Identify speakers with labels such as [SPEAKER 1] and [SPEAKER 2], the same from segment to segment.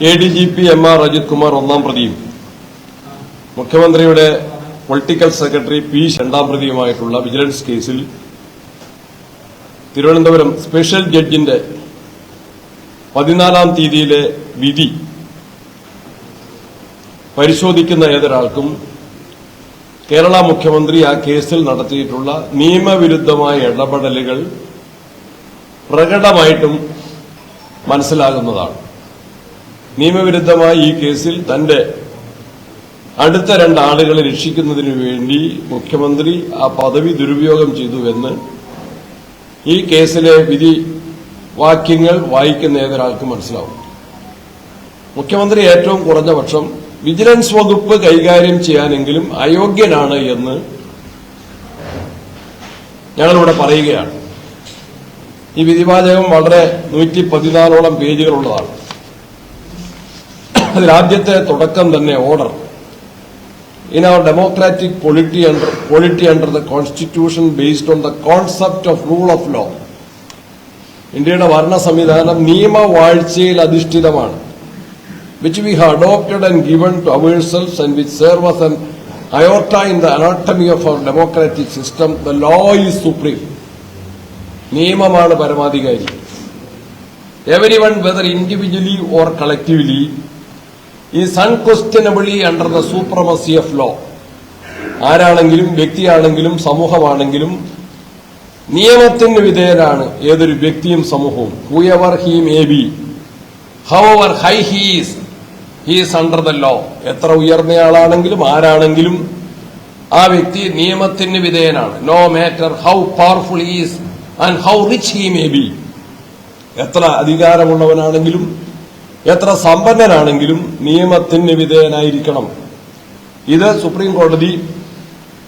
[SPEAKER 1] ADGP MR Ajith Kumar ഒന്നാം പ്രതിയും മുഖ്യമന്ത്രിയുടെ പൊളിറ്റിക്കൽ സെക്രട്ടറി P രണ്ടാം പ്രതിയുമായിട്ടുള്ള വിജിലൻസ് കേസിൽ തിരുവനന്തപുരം സ്പെഷ്യൽ ജഡ്ജിന്റെ 14-ാം തീയതിയിലെ വിധി പരിശോധിക്കുന്ന ഏതൊരാൾക്കും കേരള മുഖ്യമന്ത്രി ആ കേസിൽ നടത്തിയിട്ടുള്ള നിയമവിരുദ്ധമായ ഇടപെടലുകൾ പ്രകടമായിട്ടും മനസ്സിലാകുന്നതാണ്. നിയമവിരുദ്ധമായ ഈ കേസിൽ തന്റെ അടുത്ത 2 ആളുകളെ രക്ഷിക്കുന്നതിനു വേണ്ടി മുഖ്യമന്ത്രി ആ പദവി ദുരുപയോഗം ചെയ്തുവെന്ന് ഈ കേസിലെ വിധി വാക്യങ്ങൾ വായിക്കുന്ന ഏതൊരാൾക്കും മനസ്സിലാവും. മുഖ്യമന്ത്രി ഏറ്റവും കുറഞ്ഞ പക്ഷം വിജിലൻസ് വകുപ്പ് കൈകാര്യം ചെയ്യാനെങ്കിലും അയോഗ്യനാണ് എന്ന് ഞങ്ങളിവിടെ പറയുകയാണ്. ഈ വിധിവാചകം വളരെ 114ഓളം പേജുകളുള്ളതാണ്. അതിലാദ്യത്തെ തുടക്കം തന്നെ order in our democratic polity under the constitution based on the concept of rule of law. ഇന്ത്യയുടെ ഭരണ സംവിധാനം നിയമവാഴ്ചയിൽ അധിഷ്ഠിതമാണ്, which we have adopted and given to ourselves and which serve as an iota in the anatomy of our democratic system. The law is supreme. നിയമമാണ് പരമാധികാരി. Everyone, whether individually or collectively, is unquestionably under the supremacy of law. ആരാണെങ്കിലും വ്യക്തിയാണെങ്കിലും സമൂഹമാണെങ്കിലും നിയമത്തിന് വിധേയനാണ് ഏതൊരു വ്യക്തിയും സമൂഹവും. whoever he may be, however high he is under the law. എത്ര ഉയർന്നയാളാണെങ്കിലും ആരാണെങ്കിലും ആ വ്യക്തി നിയമത്തിന് വിധേയനാണ്. no matter how powerful he is and how rich he may be. എത്ര അധികാരമുള്ളവനാണെങ്കിലും എത്ര സമ്പന്നനാണെങ്കിലും നിയമത്തിന് വിധേയനായിരിക്കണം. ഇത് സുപ്രീം കോടതി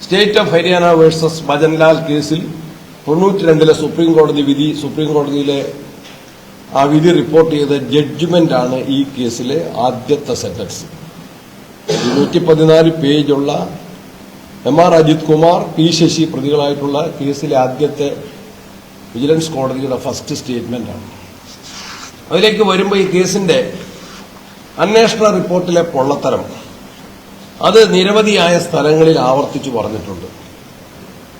[SPEAKER 1] state of Haryana versus Bhajan Lal കേസിൽ 92-ലെ സുപ്രീം കോടതി വിധി, സുപ്രീം കോടതിയിലെ ആ വിധി റിപ്പോർട്ട് ചെയ്ത ജഡ്ജ്മെന്റാണ് ഈ കേസിലെ ആദ്യത്തെ സെന്റൻസ്. 114 പേജുള്ള MR അജിത് കുമാർ, P ശശി പ്രതികളായിട്ടുള്ള കേസിലെ ആദ്യത്തെ വിജിലൻസ് കോടതിയുടെ ഫസ്റ്റ് സ്റ്റേറ്റ്മെന്റാണ്. അതിലേക്ക് വരുമ്പോൾ ഈ കേസിന്റെ അന്വേഷണ റിപ്പോർട്ടിലെ പൊള്ളത്തരം അത് നിരവധിയായ സ്ഥലങ്ങളിൽ ആവർത്തിച്ചു പറഞ്ഞിട്ടുണ്ട്.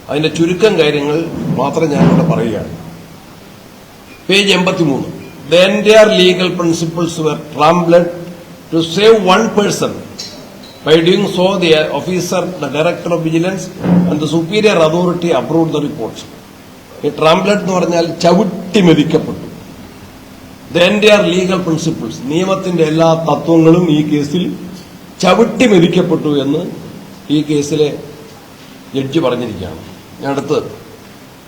[SPEAKER 1] അതിന്റെ ചുരുക്കം കാര്യങ്ങൾ മാത്രം ഞാനിവിടെ പറയുകയാണ്. Page 83. The entire legal principles were trampled to save one person. By doing so, the officer, the director of vigilance and the superior authority approved the reports. ഈ trampled എന്ന് പറഞ്ഞാൽ ചവിട്ടി മെതിക്കപ്പെട്ടു. The entire legal principles, നിയമത്തിന്റെ എല്ലാ തത്വങ്ങളും ഈ കേസിൽ ചവിട്ടി മെതിക്കപ്പെട്ടു എന്ന് ഈ കേസിലെ ജഡ്ജി പറഞ്ഞിരിക്കുകയാണ്. ഞാൻ അടുത്ത്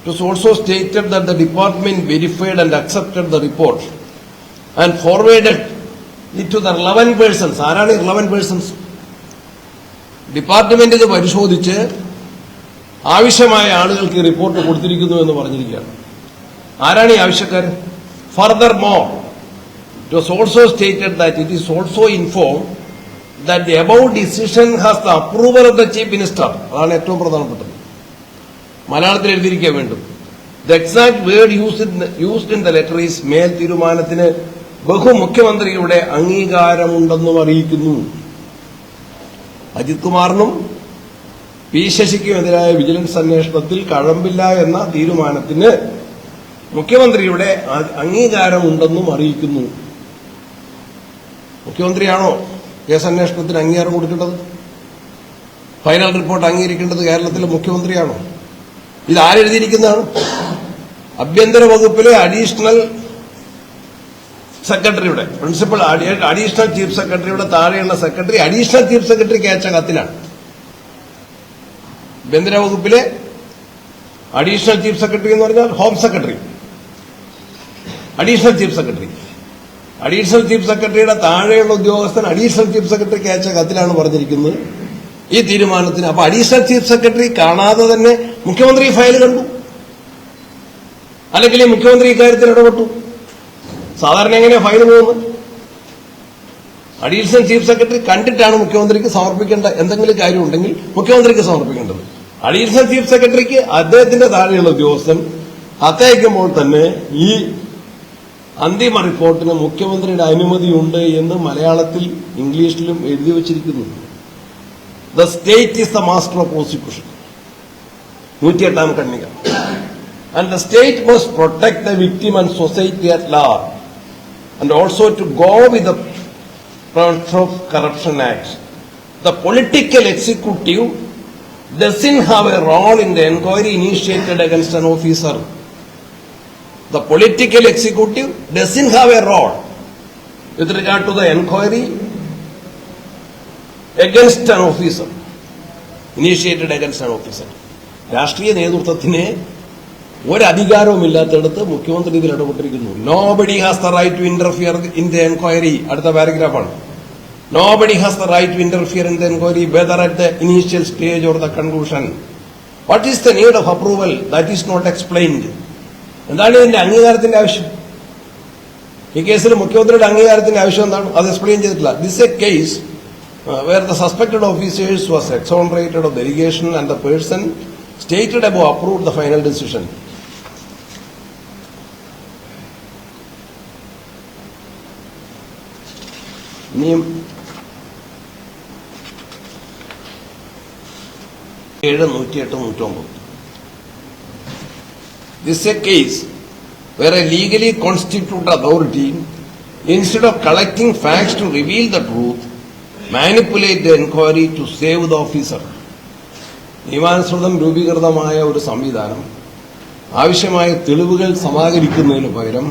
[SPEAKER 1] It was also stated that the department verified and accepted the report and forwarded it to the relevant persons. ആരാണ് ഈ relevant persons? ഡിപ്പാർട്ട്മെന്റ് ഇത് പരിശോധിച്ച് ആവശ്യമായ ആളുകൾക്ക് റിപ്പോർട്ട് കൊടുത്തിരിക്കുന്നു എന്ന് പറഞ്ഞിരിക്കുകയാണ്. ആരാണ് ഈ ആവശ്യക്കാർ? Furthermore, it was also stated that it is also informed that the above decision has the approval of the Chief Minister. അതാണ് ഏറ്റവും പ്രധാനപ്പെട്ടത്. മലയാളത്തിൽ എഴുതിയിരിക്കാൻ വേണ്ടും. The exact word used in the letter is മേൽ തീരുമാനത്തിന് ബഹുമുഖ്യമന്ത്രിയുടെ അംഗീകാരമുണ്ടെന്നും അറിയിക്കുന്നു. അജിത് കുമാറിനും P ശശിക്കുമെതിരായ വിജിലൻസ് അന്വേഷണത്തിൽ കഴമ്പില്ല എന്ന തീരുമാനത്തിന് മുഖ്യമന്ത്രിയുടെ അംഗീകാരമുണ്ടെന്നും അറിയിക്കുന്നു. മുഖ്യമന്ത്രിയാണോ കേസ് അന്വേഷണത്തിന് അംഗീകാരം കൊടുക്കേണ്ടത്? ഫൈനൽ റിപ്പോർട്ട് അംഗീകരിക്കേണ്ടത് കേരളത്തിലെ മുഖ്യമന്ത്രിയാണോ? ഇത് ആരെഴുതിയിരിക്കുന്നതാണ്? ആഭ്യന്തര വകുപ്പിലെ അഡീഷണൽ സെക്രട്ടറിയുടെ, പ്രിൻസിപ്പൽ അഡീഷണൽ ചീഫ് സെക്രട്ടറിയുടെ താഴെയുള്ള സെക്രട്ടറി അഡീഷണൽ ചീഫ് സെക്രട്ടറിക്ക് അയച്ച കത്തിലാണ്. ആഭ്യന്തര വകുപ്പിലെ അഡീഷണൽ ചീഫ് സെക്രട്ടറി എന്ന് പറഞ്ഞാൽ home secretary, additional chief secretary. Additional chief സെക്രട്ടറിയുടെ താഴെയുള്ള ഉദ്യോഗസ്ഥൻ അഡീഷണൽ ചീഫ് സെക്രട്ടറിക്ക് അയച്ച കത്തിലാണ് പറഞ്ഞിരിക്കുന്നത് ഈ തീരുമാനത്തിന്. അപ്പൊ അഡീഷണൽ ചീഫ് സെക്രട്ടറി കാണാതെ തന്നെ മുഖ്യമന്ത്രി ഫയൽ കണ്ടു, അല്ലെങ്കിൽ മുഖ്യമന്ത്രി ഇക്കാര്യത്തിൽ ഇടപെട്ടു. സാധാരണ എങ്ങനെയാ ഫയൽ പോകുന്നത്? അഡീഷണൽ ചീഫ് സെക്രട്ടറി കണ്ടിട്ടാണ് മുഖ്യമന്ത്രിക്ക് സമർപ്പിക്കേണ്ട എന്തെങ്കിലും കാര്യം ഉണ്ടെങ്കിൽ മുഖ്യമന്ത്രിക്ക് സമർപ്പിക്കേണ്ടത്. അഡീഷണൽ ചീഫ് സെക്രട്ടറിക്ക് അദ്ദേഹത്തിന്റെ താഴെയുള്ള ഉദ്യോഗസ്ഥൻ കത്തയക്കുമ്പോൾ തന്നെ ഈ അന്തിമ റിപ്പോർട്ടിന് മുഖ്യമന്ത്രിയുടെ അനുമതിയുണ്ട് എന്ന് മലയാളത്തിൽ ഇംഗ്ലീഷിലും എഴുതി വച്ചിരിക്കുന്നു. The state is the master of prosecution, 108 ഖണ്ഡിക. And the state must protect the victim and society at large, and also to go with the Prevention of Corruption Act. The political executive doesn't have a role in the inquiry initiated against an officer. The political executive doesn't have a role with regard to the inquiry against an officer, initiated against an officer. രാഷ്ട്രീയ നേതൃത്വത്തിന് ഒരധികാരവുമില്ലാത്തടത്ത് മുഖ്യമന്ത്രി ഇതിൽ ഇടപെട്ടിരിക്കുന്നു. Nobody has the right to interfere in the enquiry. അടുത്ത പാരഗ്രാഫാണ്. Nobody has the right to interfere in the enquiry whether at the initial stage or the conclusion. What is the need of approval? That is not explained. എന്താണ് ഇതിന്റെ അംഗീകാരത്തിന്റെ ആവശ്യം? ഈ കേസിൽ മുഖ്യമന്ത്രിയുടെ അംഗീകാരത്തിന്റെ ആവശ്യം എന്താണ്? അത് എക്സ്പ്ലെയിൻ ചെയ്തിട്ടില്ല. This A case where the suspected officers was exonerated of the allegation and the person stated above approved the final decision. Name 7:108-109. This is a case where a legally constituted authority, instead of collecting facts to reveal the truth, manipulate the inquiry to save the officer. നിയമാനുസൃതം രൂപീകൃതമായ ഒരു സംവിധാനം ആവശ്യമായ തെളിവുകൾ സമാഹരിക്കുന്നതിന് പകരം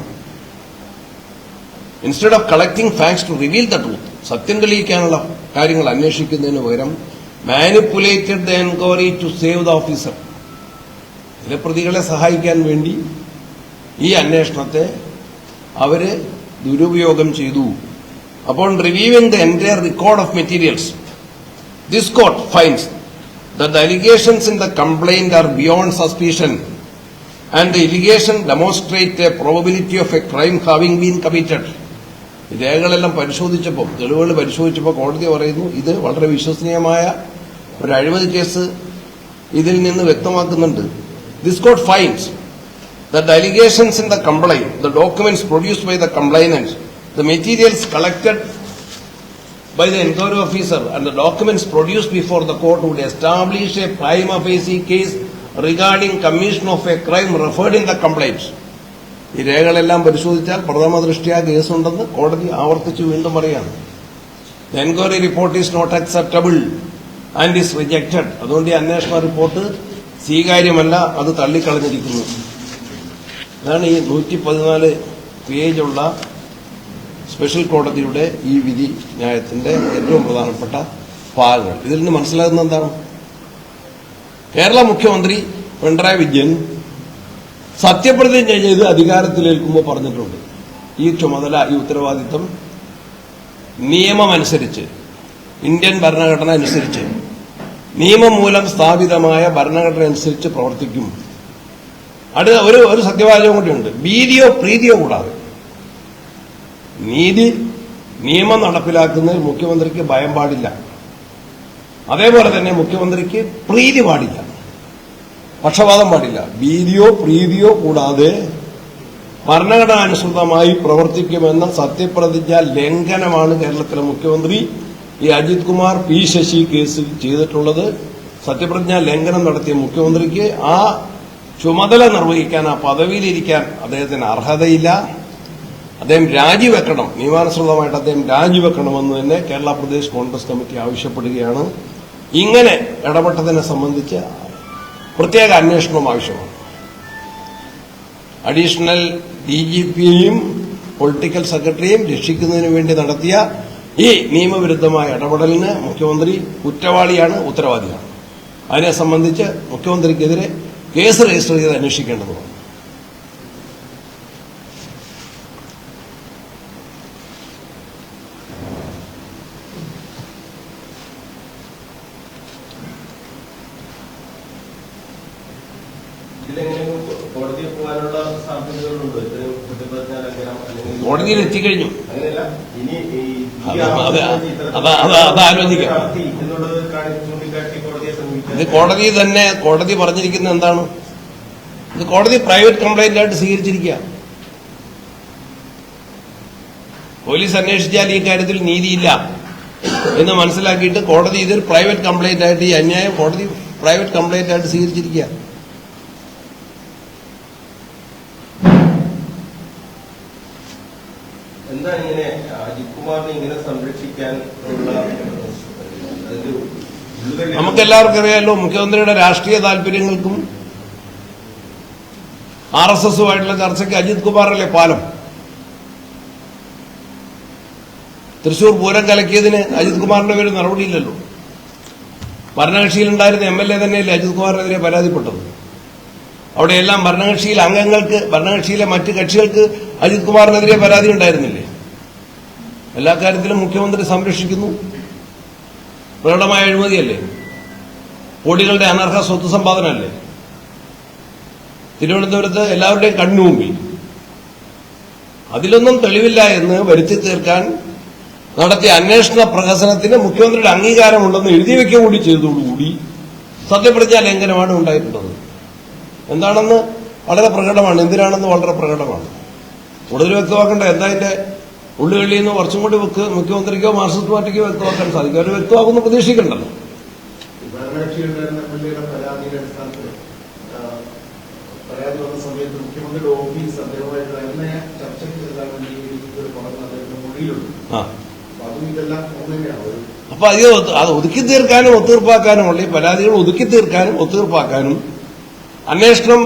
[SPEAKER 1] instead of collecting facts to reveal the truth, സത്യം തെളിയിക്കാനുള്ള കാര്യങ്ങൾ അന്വേഷിക്കുന്നതിന് പകരം manipulated the enquiry to save the officer. ഇതിലെ പ്രതികളെ സഹായിക്കാൻ വേണ്ടി ഈ അന്വേഷണത്തെ അവര് ദുരുപയോഗം ചെയ്തു. Upon reviewing the entire record of materials, this court finds that the allegations in the complaint are beyond suspicion and the allegation demonstrate a probability of a crime having been committed. ഈ രേഖകളെല്ലാം പരിശോധിച്ചപ്പോൾ, തെളിവുകൾ പരിശോധിച്ചപ്പോൾ കോടതി പറയുന്നു ഇത് വളരെ വിശ്വസനീയമായ ഒരു അഴിമതി കേസ് ഇതിൽ നിന്ന് വ്യക്തമാക്കുന്നുണ്ട്. This court finds that the allegations in the complaint, the documents produced by the complainant, the materials collected by the inquiry officer and the documents produced before the court would establish a prima facie case regarding commission of a crime referred in the complaint. ഈ രേഖകളെല്ലാം പരിശോധിച്ചാൽ പ്രഥമ ദൃഷ്ട്യാ കേസുണ്ടെന്ന് കോടതി ആവർത്തിച്ച് വീണ്ടും പറയാണ്. The inquiry report is not acceptable and is rejected. അതുകൊണ്ട് ഈ അന്വേഷണ റിപ്പോർട്ട് സ്വീകാര്യമല്ല, അത് തള്ളിക്കളഞ്ഞിരിക്കുന്നു. അതാണ് ഈ 114 പേജുള്ള സ്പെഷ്യൽ കോടതിയുടെ ഈ വിധി ന്യായത്തിന്റെ ഏറ്റവും പ്രധാനപ്പെട്ട ഭാഗങ്ങൾ. ഇതിൽ നിന്ന് മനസ്സിലാകുന്ന എന്താണ്? കേരള മുഖ്യമന്ത്രി പിണറായി വിജയൻ സത്യപ്രതിജ്ഞ ചെയ്ത് അധികാരത്തിലേൽക്കുമ്പോൾ പറഞ്ഞിട്ടുണ്ട്, ഈ ചുമതല, ഈ ഉത്തരവാദിത്തം നിയമമനുസരിച്ച്, ഇന്ത്യൻ ഭരണഘടന അനുസരിച്ച്, നിയമം മൂലം സ്ഥാപിതമായ ഭരണഘടന അനുസരിച്ച് പ്രവർത്തിക്കും. അടുത്ത ഒരു സത്യവാചകം കൂടിയുണ്ട്, ഭീതിയോ പ്രീതിയോ കൂടാതെ. നിയമം നടപ്പിലാക്കുന്നതിൽ മുഖ്യമന്ത്രിക്ക് ഭയം പാടില്ല. അതേപോലെ തന്നെ മുഖ്യമന്ത്രിക്ക് പ്രീതി പാടില്ല, പക്ഷപാതം പാടില്ല. ഭീതിയോ പ്രീതിയോ കൂടാതെ ഭരണഘടനാനുസൃതമായി പ്രവർത്തിക്കുമെന്ന സത്യപ്രതിജ്ഞ ലംഘനമാണ് കേരളത്തിലെ മുഖ്യമന്ത്രി ഈ അജിത് കുമാർ പി ശശി കേസിൽ ചെയ്തിട്ടുള്ളത്. സത്യപ്രതിജ്ഞ ലംഘനം നടത്തിയ മുഖ്യമന്ത്രിക്ക് ആ ചുമതല നിർവഹിക്കാൻ, ആ പദവിയിലിരിക്കാൻ അദ്ദേഹത്തിന് അർഹതയില്ല. അദ്ദേഹം രാജിവെക്കണം, നിയമാനുസൃതമായിട്ട് അദ്ദേഹം രാജിവെക്കണമെന്ന് തന്നെ കേരള പ്രദേശ് കോൺഗ്രസ് കമ്മിറ്റി ആവശ്യപ്പെടുകയാണ്. ഇങ്ങനെ ഇടപെട്ടതിനെ സംബന്ധിച്ച് പ്രത്യേക അന്വേഷണം ആവശ്യമാണ്. അഡീഷണൽ DGPയെയും പൊളിറ്റിക്കൽ സെക്രട്ടറിയെയും രക്ഷിക്കുന്നതിന് വേണ്ടി നടത്തിയ ഈ നിയമവിരുദ്ധമായ ഇടപെടലിന് മുഖ്യമന്ത്രി കുറ്റവാളിയാണ്, ഉത്തരവാദിയാണ്. അതിനെ സംബന്ധിച്ച് മുഖ്യമന്ത്രിക്കെതിരെ കേസ് രജിസ്റ്റർ ചെയ്ത് അന്വേഷിക്കേണ്ടതുമാണ്. കോടതിയിൽ എത്തിക്കഴിഞ്ഞു, അതാലോചിക്കാം. ഇത് കോടതി പറഞ്ഞിരിക്കുന്നത് എന്താണ്? ഇത് കോടതി പ്രൈവറ്റ് കംപ്ലൈന്റ് ആയിട്ട് സ്വീകരിച്ചിരിക്കുക. പോലീസ് അന്വേഷിച്ചാൽ ഈ കാര്യത്തിൽ നീതിയില്ല എന്ന് മനസ്സിലാക്കിയിട്ട് കോടതി ഇതൊരു പ്രൈവറ്റ് കംപ്ലൈന്റ് ആയിട്ട്, ഈ അന്യായം കോടതി പ്രൈവറ്റ് കംപ്ലൈന്റ് ആയിട്ട് സ്വീകരിച്ചിരിക്കുക.
[SPEAKER 2] എന്താണ് ഇങ്ങനെ അജിത് കുമാറിനെ ഇങ്ങനെ സംരക്ഷിക്കാൻ ഉള്ള
[SPEAKER 1] നമുക്കെല്ലാവർക്കും അറിയാമല്ലോ, മുഖ്യമന്ത്രിയുടെ രാഷ്ട്രീയ താല്പര്യങ്ങൾക്കും RSSുമായിട്ടുള്ള ചർച്ചയ്ക്ക് അജിത് കുമാറല്ലേ പാലം. തൃശൂർ പൂരം കലക്കിയതിന് അജിത് കുമാറിന്റെ പേര് നടപടിയില്ലല്ലോ. ഭരണകക്ഷിയിലുണ്ടായിരുന്ന MLA തന്നെയല്ലേ അജിത് കുമാറിനെതിരെ പരാതിപ്പെട്ടത്. അവിടെയെല്ലാം ഭരണകക്ഷിയിലെ അംഗങ്ങൾക്ക്, ഭരണകക്ഷിയിലെ മറ്റ് കക്ഷികൾക്ക് അജിത് കുമാറിനെതിരെ പരാതി ഉണ്ടായിരുന്നില്ലേ? എല്ലാ കാര്യത്തിലും മുഖ്യമന്ത്രി സംരക്ഷിക്കുന്നു. പ്രകടമായ അഴിമതിയല്ലേ, കോടികളുടെ അനർഹ സ്വത്ത് സമ്പാദനമല്ലേ തിരുവനന്തപുരത്ത് എല്ലാവരുടെയും കണ്ണുമുമ്പിൽ. അതിലൊന്നും തെളിവില്ല എന്ന് വരുത്തി തീർക്കാൻ നടത്തിയ അന്വേഷണ പ്രഹസനത്തിന് മുഖ്യമന്ത്രിയുടെ അംഗീകാരമുണ്ടെന്ന് എഴുതി വയ്ക്കുക കൂടി ചെയ്തതോടുകൂടി സത്യപ്രതിജ്ഞാ ലംഘനമാണ് ഉണ്ടായിട്ടുള്ളത്. എന്താണെന്ന് വളരെ പ്രകടമാണ്, എന്തിനാണെന്ന് വളരെ പ്രകടമാണ്. കൂടുതൽ വ്യക്തമാക്കേണ്ട എന്താ അതിന്റെ ഉള്ളുകളിൽ നിന്ന് കുറച്ചും കൂടി മുഖ്യമന്ത്രിക്കോ മാർക്സിസ്റ്റ് പാർട്ടിക്കോ വ്യക്തമാക്കാൻ സാധിക്കും. അവർ വ്യക്തമാകുമെന്ന് പ്രതീക്ഷിക്കണ്ടല്ലോ.
[SPEAKER 3] പരാതി വന്ന സമയത്ത് മുഖ്യമന്ത്രിയുടെ ഓഫീസ് അദ്ദേഹമായിട്ട് തന്നെ ചർച്ചയ്ക്ക് ചെല്ലാൻ വേണ്ടി അദ്ദേഹത്തിന്റെ മൊഴിയിലുണ്ട്. അതും ഇതെല്ലാം ഒന്നുതന്നെയാണ്.
[SPEAKER 1] അപ്പൊ അത് ഒതുക്കി തീർക്കാനും ഒത്തീർപ്പാക്കാനുമുള്ള ഈ പരാതികൾ ഒതുക്കി തീർക്കാനും ഒത്തീർപ്പാക്കാനും അന്വേഷണം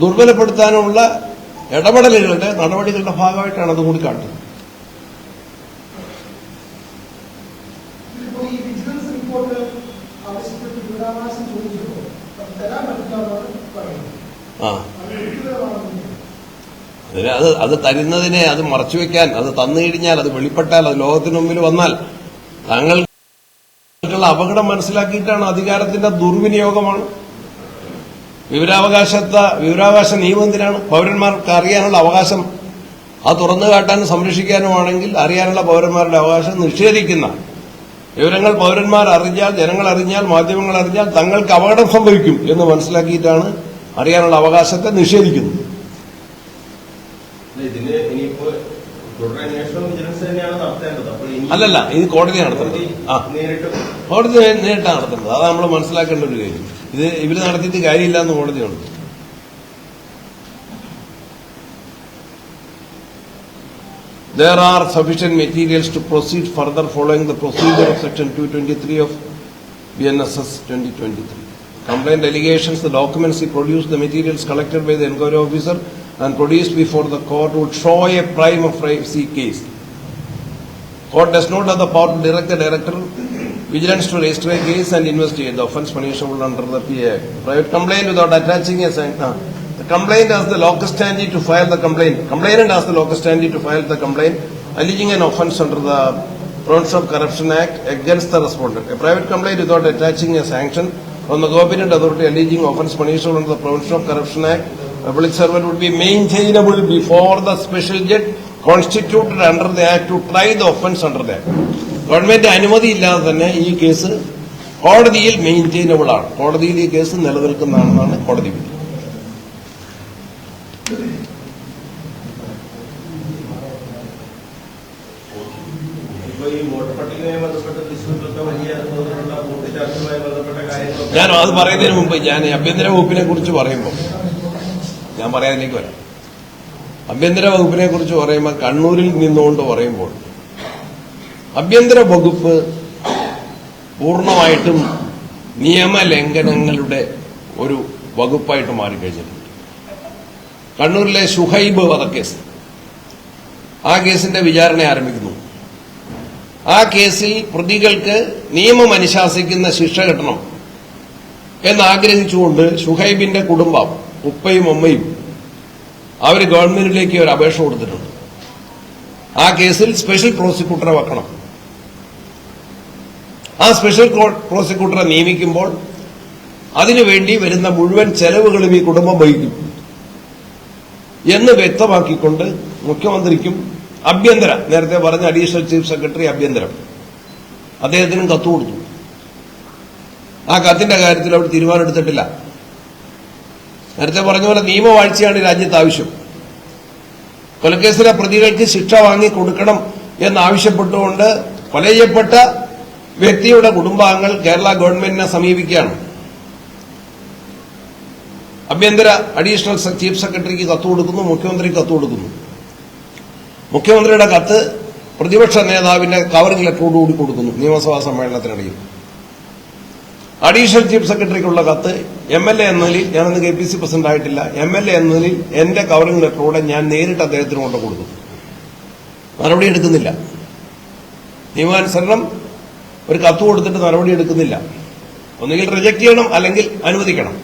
[SPEAKER 1] ദുർബലപ്പെടുത്താനുമുള്ള ഇടപെടലുകളുടെ നടപടികളുടെ ഭാഗമായിട്ടാണ് അതും കൂടി കാട്ടുന്നത്. അത് തരുന്നതിനെ അത് മറച്ചുവെക്കാൻ, അത് തന്നു കഴിഞ്ഞാൽ, അത് വെളിപ്പെട്ടാൽ, അത് ലോകത്തിന് മുമ്പിൽ വന്നാൽ താങ്കൾക്കുള്ള അപകടം മനസ്സിലാക്കിയിട്ടാണ്. അധികാരത്തിന്റെ ദുർവിനിയോഗമാണ്. വിവരാവകാശ നിയമം എന്തിനാണ്? പൗരന്മാർക്ക് അറിയാനുള്ള അവകാശം അത് തുറന്നു കാട്ടാനും സംരക്ഷിക്കാനുമാണെങ്കിൽ അറിയാനുള്ള പൗരന്മാരുടെ അവകാശം നിഷേധിക്കുന്ന വിവരങ്ങൾ പൗരന്മാർ അറിഞ്ഞാൽ, ജനങ്ങൾ അറിഞ്ഞാൽ, മാധ്യമങ്ങൾ അറിഞ്ഞാൽ തങ്ങൾക്ക് അപകടം സംഭവിക്കും എന്ന് മനസ്സിലാക്കിയിട്ടാണ് അറിയാനുള്ള അവകാശത്തെ നിഷേധിക്കുന്നത്. അല്ലല്ല, ഇത് കോടതി നടത്തേണ്ടത്. കോടതി നേരിട്ടാണ് നടത്തേണ്ടത്. അതാണ് നമ്മൾ മനസ്സിലാക്കേണ്ട ഒരു കാര്യം. ഇത് ഇവര് നടത്തിയിട്ട് കാര്യമില്ല എന്ന് കോടതിയുണ്ട്. There are sufficient materials to proceed further following the procedure of Section 223 of BNSS 2023. Complaint allegations, the documents he produced, the materials collected by the inquiry officer and produced before the court would show a prima facie case. Court does not have the power to direct the Director Vigilance to register a case and investigate the offence punishable under the PA. Private complaint without attaching a sanction. The complaint has the locus standi to file the complaint. Complainant has the locus standi to file the complaint alleging an offence under the Prevention of Corruption Act against the respondent. A private complaint without attaching a sanction from the competent authority alleging offence punishable under the Prevention of Corruption Act, a public servant would be maintainable before the special judge constituted under the Act to try the offence under the Act. Government അനുമതി ഇല്ലാതെ തന്നെ ഈ case കോടതിയിൽ മെയിൻറ്റെയിനബിൾ ആണ്. കോടതിയിൽ ഈ case നിലനിൽക്കുന്നതാണെന്നാണ് കോടതി വിധി. ഞാൻ അത് പറയുന്നതിന് മുമ്പ് ഞാൻ ആഭ്യന്തര വകുപ്പിനെ കുറിച്ച് പറയുമ്പോൾ ഞാൻ പറയാതിലേക്ക് വരാം. ആഭ്യന്തര വകുപ്പിനെ കുറിച്ച് പറയുമ്പോൾ കണ്ണൂരിൽ നിന്നുകൊണ്ട് പറയുമ്പോൾ ആഭ്യന്തര വകുപ്പ് പൂർണ്ണമായിട്ടും നിയമലംഘനങ്ങളുടെ ഒരു വകുപ്പായിട്ട് മാറിക്കഴിഞ്ഞിട്ടുണ്ട്. കണ്ണൂരിലെ ഷുഹൈബ് വധക്കേസ്, ആ കേസിന്റെ വിചാരണ ആരംഭിക്കുന്നു. ആ കേസിൽ പ്രതികൾക്ക് നിയമം അനുശാസിക്കുന്ന ശിക്ഷ കിട്ടണം എന്നാഗ്രഹിച്ചുകൊണ്ട് ഷുഹൈബിന്റെ കുടുംബം, ഉപ്പയും അമ്മയും, അവർ ഗവൺമെന്റിലേക്ക് ഒരു അപേക്ഷ കൊടുത്തിട്ടുണ്ട്. ആ കേസിൽ സ്പെഷ്യൽ പ്രോസിക്യൂട്ടറെ വെക്കണം. ആ സ്പെഷ്യൽ പ്രോസിക്യൂട്ടറെ നിയമിക്കുമ്പോൾ അതിനുവേണ്ടി വരുന്ന മുഴുവൻ ചെലവുകളും ഈ കുടുംബം വഹിക്കും എന്ന് വ്യക്തമാക്കിക്കൊണ്ട് മുഖ്യമന്ത്രിക്കും നേരത്തെ പറഞ്ഞ അഡീഷണൽ ചീഫ് സെക്രട്ടറി ആഭ്യന്തരം അദ്ദേഹത്തിനും കത്ത് കൊടുത്തു. ആ കത്തിന്റെ കാര്യത്തിൽ അവർ തീരുമാനമെടുത്തിട്ടില്ല. നേരത്തെ പറഞ്ഞ പോലെ നിയമവാഴ്ചയാണ് രാജ്യത്ത് ആവശ്യം. കൊലക്കേസിലെ പ്രതികൾക്ക് ശിക്ഷ വാങ്ങി കൊടുക്കണം എന്നാവശ്യപ്പെട്ടുകൊണ്ട് കൊല ചെയ്യപ്പെട്ട വ്യക്തിയുടെ കുടുംബാംഗങ്ങൾ കേരള ഗവൺമെന്റിനെ സമീപിക്കുകയാണ്. ആഭ്യന്തര അഡീഷണൽ ചീഫ് സെക്രട്ടറിക്ക് കത്ത് കൊടുക്കുന്നു, മുഖ്യമന്ത്രിക്ക് കത്ത് കൊടുക്കുന്നു. മുഖ്യമന്ത്രിയുടെ കത്ത് പ്രതിപക്ഷ നേതാവിന്റെ കവറിംഗ് ലെറ്ററോടുകൂടി കൊടുക്കുന്നു നിയമസഭാ സമ്മേളനത്തിനിടയിൽ. അഡീഷണൽ ചീഫ് സെക്രട്ടറിക്കുള്ള കത്ത് MLA എന്നതിൽ, ഞാനന്ന് KPC പ്രസിഡന്റ് ആയിട്ടില്ല, MLA എന്നതിൽ എന്റെ കവറിംഗ് ലെറ്ററോടെ ഞാൻ നേരിട്ട് അദ്ദേഹത്തിന് കൊണ്ട് കൊടുക്കുന്നു. നടപടി എടുക്കുന്നില്ല. നിയമാനുസരണം ഒരു കത്ത് കൊടുത്തിട്ട് നടപടി എടുക്കുന്നില്ല. ഒന്നുകിൽ റിജക്ട് ചെയ്യണം, അല്ലെങ്കിൽ അനുവദിക്കണം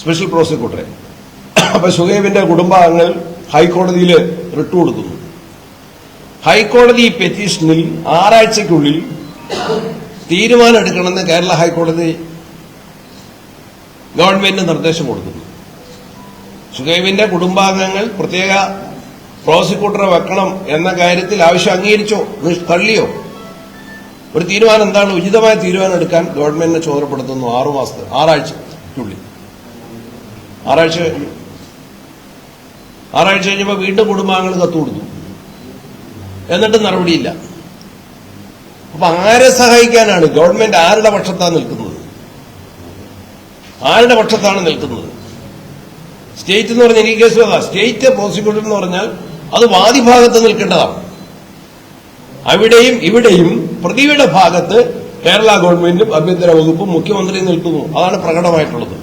[SPEAKER 1] സ്പെഷ്യൽ പ്രോസിക്യൂട്ടറെ. അപ്പൊ ഷുഹൈബിന്റെ കുടുംബാംഗങ്ങൾ ഹൈക്കോടതിയിൽ റിട്ട് കൊടുക്കുന്നു. ഹൈക്കോടതി പെറ്റീഷനിൽ 6 ആഴ്ചയ്ക്കുള്ളിൽ തീരുമാനം എടുക്കണമെന്ന് കേരള ഹൈക്കോടതി ഗവൺമെന്റിന് നിർദ്ദേശം കൊടുക്കുന്നു. ഷുഹൈബിന്റെ കുടുംബാംഗങ്ങൾ പ്രത്യേക പ്രോസിക്യൂട്ടറെ വെക്കണം എന്ന കാര്യത്തിൽ ആവശ്യം അംഗീകരിച്ചോ, തള്ളിയോ? ഒരു തീരുമാനം എന്താണ്? ഉചിതമായ തീരുമാനം എടുക്കാൻ ഗവൺമെന്റിനെ ചുമതലപ്പെടുത്തുന്നു. 6 ആഴ്ചയ്ക്കുള്ളിൽ. 6 ആഴ്ച കഴിഞ്ഞപ്പോൾ വീണ്ടും കുടുംബാംഗങ്ങൾ കത്ത് കൊടുത്തു. എന്നിട്ട് നടപടിയില്ല. അപ്പൊ ആരെ സഹായിക്കാനാണ് ഗവൺമെന്റ്? ആരുടെ പക്ഷത്താണ് നിൽക്കുന്നത്? ആരുടെ പക്ഷത്താണ് നിൽക്കുന്നത്? സ്റ്റേറ്റ് എന്ന് പറഞ്ഞാൽ ഈ കേസ് സ്റ്റേറ്റ് പ്രോസിക്യൂട്ടർ എന്ന് പറഞ്ഞാൽ അത് വാദിഭാഗത്ത് നിൽക്കേണ്ടതാണ്. അവിടെയും ഇവിടെയും പ്രതിയുടെ ഭാഗത്ത് കേരള ഗവൺമെന്റും ആഭ്യന്തര വകുപ്പും മുഖ്യമന്ത്രിയും നിൽക്കുന്നു. അതാണ് പ്രകടമായിട്ടുള്ളത്.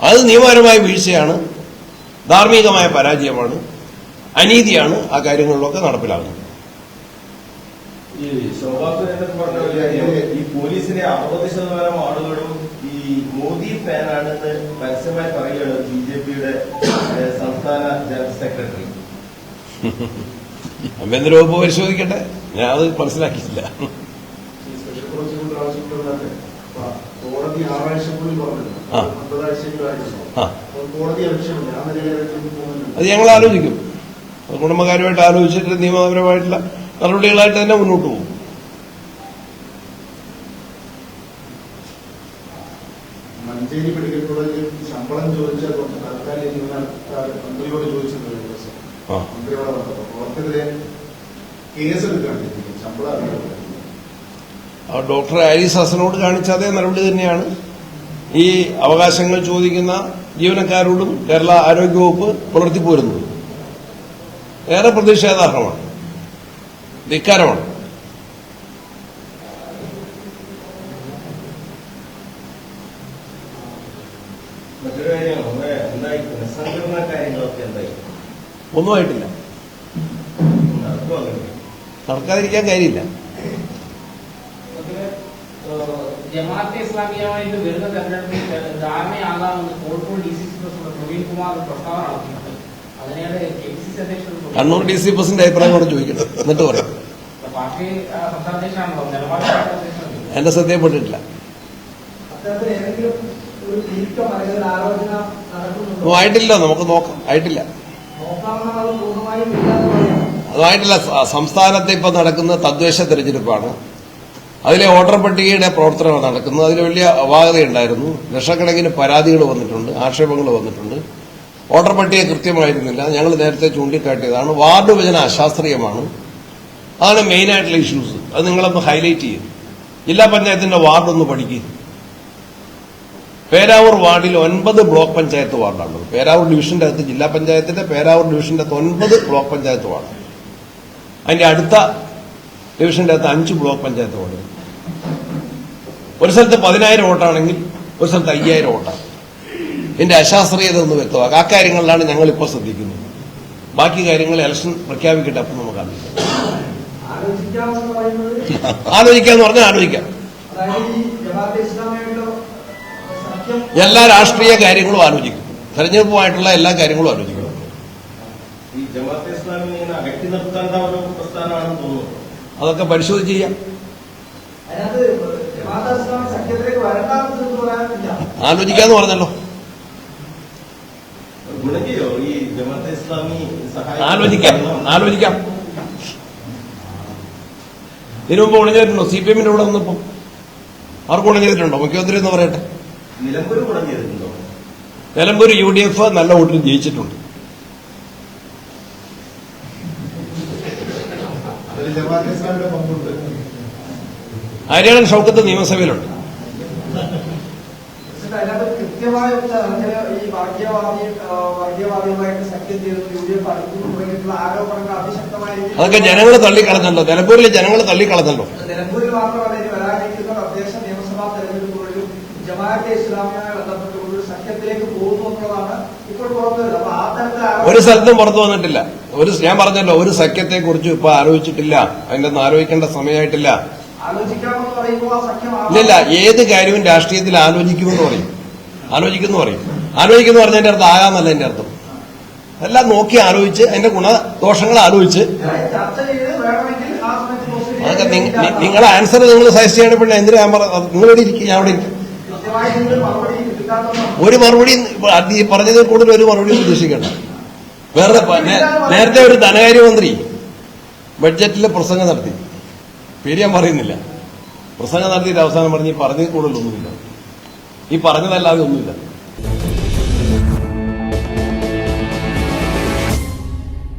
[SPEAKER 1] അത് നിയമപരമായ വീഴ്ചയാണ്, ധാർമ്മികമായ പരാജയമാണ്, അനീതിയാണ്. ആ കാര്യങ്ങളിലൊക്കെ നടപ്പിലാകുന്നത്.
[SPEAKER 2] ഈ ശോഭാ സുരേന്ദ്രൻ പറഞ്ഞ ഒരു കാര്യം, ഈ പോലീസിലെ 60% ആളുകളും ഈ മോദി ഫാനാണെന്ന് പരസ്യമായി പറയുകയാണ് BJPയുടെ സംസ്ഥാന ജനറൽ സെക്രട്ടറി.
[SPEAKER 1] ആഭ്യന്തര വകുപ്പ് പരിശോധിക്കട്ടെ, ഞാൻ അത് മനസ്സിലാക്കിയില്ല.
[SPEAKER 3] സ്പെഷ്യൽ പ്രോസിക്യൂട്ടർ ആവശ്യപ്പെടുന്നത് കോടതി 6 ആഴ്ചക്കുള്ളിൽ പറഞ്ഞില്ല, 50 ആഴ്ചയിലായിരുന്നു. കോടതി ലക്ഷ്യമില്ല. ആ നിലയിൽ
[SPEAKER 1] അത് ഞങ്ങൾ ആലോചിക്കും. കുടുംബക്കാരുമായിട്ട് ആലോചിച്ചിട്ട് നിയമപരമായിട്ടുള്ള നടപടികളായിട്ട് തന്നെ മുന്നോട്ട് പോകും.
[SPEAKER 3] മഞ്ചേരി മെഡിക്കൽ കോളേജിൽ ശമ്പളം ചോദിച്ചാൽ താൽക്കാലിക ജീവനക്കാർ മന്ത്രിയോട് ചോദിച്ചിട്ടുണ്ട്. മന്ത്രിയോടെ വന്നപ്പോൾ അവർക്കെതിരെ കേസെടുക്കാണ് ശമ്പളം.
[SPEAKER 1] ഡോക്ടർ ആരിസ് ഹസനോട് കാണിച്ച അതേ നടപടി തന്നെയാണ് ഈ അവകാശങ്ങൾ ചോദിക്കുന്ന ജീവനക്കാരോടും കേരള ആരോഗ്യവകുപ്പ് പുലർത്തിപ്പോരുന്നത്. ഏറെ പ്രതിഷേധാർഹമാണ്, ധിക്കാരമാണ്.
[SPEAKER 2] മറ്റൊരു കാര്യം, എന്തായി പുനഃസംഘടന കാര്യങ്ങളൊക്കെ എന്തായി?
[SPEAKER 1] ഒന്നുമായിട്ടില്ല. നടക്കാതിരിക്കാൻ കാര്യമില്ല.
[SPEAKER 4] ജമാഅത്തെ ഇസ്ലാമിയുമായിട്ട് വരുന്ന തെരഞ്ഞെടുപ്പിൽ ധാരണയാകാമെന്ന് കോഴിക്കോട് DCC പ്രസിഡന്റ് പ്രവീൺ കുമാർ പ്രസ്താവന നടത്തിയിട്ടുണ്ട്. അതിനിടെ KPCC അധ്യക്ഷൻ
[SPEAKER 1] കണ്ണൂർ DC പ്രസിഡന്റ് അഭിപ്രായം കൂടെ ചോദിക്കണം, എന്നിട്ട് പറയാം.
[SPEAKER 4] പാർട്ടി സംസ്ഥാന അധ്യക്ഷനാണല്ലോ, നിലപാട്
[SPEAKER 1] എന്റെ ശ്രദ്ധയപ്പെട്ടിട്ടില്ല. ആയിട്ടില്ല, നമുക്ക് നോക്കാം. ആയിട്ടില്ല, അതായിട്ടില്ല. സംസ്ഥാനത്ത് ഇപ്പൊ നടക്കുന്ന തദ്ദേശ തെരഞ്ഞെടുപ്പാണ്. അതിലെ വോട്ടർ പട്ടികയുടെ പ്രവർത്തനമാണ് നടക്കുന്നത്. അതിൽ വലിയ അപാകതയുണ്ടായിരുന്നു. ലക്ഷക്കണക്കിന് പരാതികൾ വന്നിട്ടുണ്ട്, ആക്ഷേപങ്ങൾ വന്നിട്ടുണ്ട്. വോട്ടർ പട്ടിക കൃത്യമായിരുന്നില്ല. ഞങ്ങൾ നേരത്തെ ചൂണ്ടിക്കാട്ടിയതാണ്. വാർഡ് വിഭജന അശാസ്ത്രീയമാണ്. അതാണ് മെയിനായിട്ടുള്ള ഇഷ്യൂസ്. അത് നിങ്ങളൊന്ന് ഹൈലൈറ്റ് ചെയ്യും. ജില്ലാ പഞ്ചായത്തിന്റെ വാർഡൊന്ന് പഠിക്കും. പേരാവൂർ വാർഡിൽ 9 ബ്ലോക്ക് പഞ്ചായത്ത് വാർഡാണുള്ളത്. പേരാവൂർ ഡിവിഷന്റെ അകത്ത് ജില്ലാ പഞ്ചായത്തിന്റെ പേരാവൂർ ഡിവിഷന്റെ അകത്ത് 9 ബ്ലോക്ക് പഞ്ചായത്ത് വാർഡ്. അതിന്റെ അടുത്ത ഡിവിഷന്റെ അകത്ത് 5 ബ്ലോക്ക് പഞ്ചായത്ത് വാർഡ്. ഒരു സ്ഥലത്ത് 10,000 വോട്ടാണെങ്കിൽ ഒരു സ്ഥലത്ത് 5,000 വോട്ടാണ്. ഇതിന്റെ അശാസ്ത്രീയത ഒന്ന് വ്യക്തമാക്കുക. ആ കാര്യങ്ങളിലാണ് ഞങ്ങൾ ഇപ്പോൾ ശ്രദ്ധിക്കുന്നത്. ബാക്കി കാര്യങ്ങൾ ഇലക്ഷൻ പ്രഖ്യാപിക്കട്ടെ, അപ്പം നമുക്ക് ആലോചിക്കാന്ന് പറഞ്ഞാൽ ആലോചിക്കാം. എല്ലാ രാഷ്ട്രീയ കാര്യങ്ങളും ആലോചിക്കും. തെരഞ്ഞെടുപ്പുമായിട്ടുള്ള എല്ലാ കാര്യങ്ങളും ആലോചിക്കും.
[SPEAKER 2] ഈ ജമാഅത്തെ ഇസ്ലാമിനെ അകറ്റി നിർത്തേണ്ട ഒരു പ്രസ്ഥാനമാണെന്ന് തോന്നുന്നു.
[SPEAKER 1] അതൊക്കെ പരിശോധിച്ച് ചെയ്യാം. ആലോചിക്കാന്ന് പറഞ്ഞല്ലോ.
[SPEAKER 2] ഗുണകയോ ഈ ജമാഅത്തെ ഇസ്ലാമി
[SPEAKER 1] ആലോചിക്കാം. ഇതിനു മുമ്പ് ഉണഞ്ഞിട്ടുണ്ടോ? CPM-ന്റെ കൂടെ വന്നപ്പോ ആർക്കും ഉണഞ്ഞിട്ടുണ്ടോ? മുഖ്യമന്ത്രി എന്ന് പറയട്ടെ.
[SPEAKER 2] നിലമ്പൂർ ഗുണം ചെയ്തിട്ടുണ്ടോ?
[SPEAKER 1] നിലമ്പൂർ UDF നല്ല വോട്ടിൽ ജയിച്ചിട്ടുണ്ട്.
[SPEAKER 3] ജമാഅത്തെ ഇസ്ലാമിയുടെ പങ്കുണ്ട്.
[SPEAKER 1] ആര്യാടൻ ഷൗക്കത്ത് നിയമസഭയിലുണ്ട്.
[SPEAKER 5] അതിനകത്ത് കൃത്യമായ ഈ വർഗീയവാദികളുമായിട്ട് സഖ്യം ചെയ്തു UDF അടുക്കുന്നു തുടങ്ങിയിട്ടുള്ള ആരോപണങ്ങൾ അതിശക്തമായിരിക്കും.
[SPEAKER 1] അതൊക്കെ ജനങ്ങൾ തള്ളിക്കളഞ്ഞല്ലോ. നിലമ്പൂരിലെ ജനങ്ങൾ തള്ളിക്കളഞ്ഞല്ലോ.
[SPEAKER 5] നിലമ്പൂരിൽ മാത്രമല്ല, ഇനി വരാനിരിക്കുന്ന തദ്ദേശ നിയമസഭാ തെരഞ്ഞെടുപ്പുകളിലും ജമാഅത്തെ ഇസ്ലാമിയുമായി ബന്ധപ്പെട്ടുകൊണ്ട് ഒരു സഖ്യത്തിലേക്ക് പോകുന്നു എന്നുള്ളതാണ് ഇപ്പോൾ പുറത്തു വരുന്നത്. അപ്പൊ ആ തരത്തിൽ
[SPEAKER 1] ഒരു സ്ഥലത്തും പുറത്തു വന്നിട്ടില്ല. ഞാൻ പറഞ്ഞല്ലോ, ഒരു സഖ്യത്തെ കുറിച്ച് ഇപ്പൊ ആലോചിച്ചിട്ടില്ല. അതിന്റെ ഒന്നും ആലോചിക്കേണ്ട സമയമായിട്ടില്ല.
[SPEAKER 5] ആലോചിക്കാമെന്ന് പറയുമ്പോൾ ആ സഖ്യം
[SPEAKER 1] ഇല്ല, ഏത് കാര്യവും രാഷ്ട്രീയത്തിൽ ആലോചിക്കുമെന്ന് പറയും. ആലോചിക്കുന്നു പറഞ്ഞതിന്റെ അർത്ഥം ആകാന്നല്ല എന്റെ അർത്ഥം. എല്ലാം നോക്കി ആലോചിച്ച് അതിന്റെ ഗുണദോഷങ്ങൾ ആലോചിച്ച്
[SPEAKER 5] ചർച്ച ചെയ്ത് വേണമെങ്കിൽ ആ സമയത്ത്
[SPEAKER 1] അതൊക്കെ നിങ്ങളെ ആൻസർ നിങ്ങൾ സജസ്റ്റ് ചെയ്യണ പിന്നെ എന്തിനാ ഞാൻ നിങ്ങളിവിടെ ഇരിക്കും, ഞാൻ അവിടെ ഇരിക്കും. ഒരു മറുപടി ഈ പറഞ്ഞതിൽ കൂടുതൽ ഒരു മറുപടി പ്രതീക്ഷിക്കണ്ട. വേറെ നേരത്തെ ഒരു ധനകാര്യമന്ത്രി ബഡ്ജറ്റിലെ പ്രസംഗം നടത്തി. പേര് ഞാൻ പറയുന്നില്ല. പ്രസംഗം നടത്തിയിട്ട് അവസാനം പറഞ്ഞ് പറഞ്ഞതിൽ കൂടുതലൊന്നുമില്ല. ഈ പറഞ്ഞതല്ലാതെ ഒന്നുമില്ല.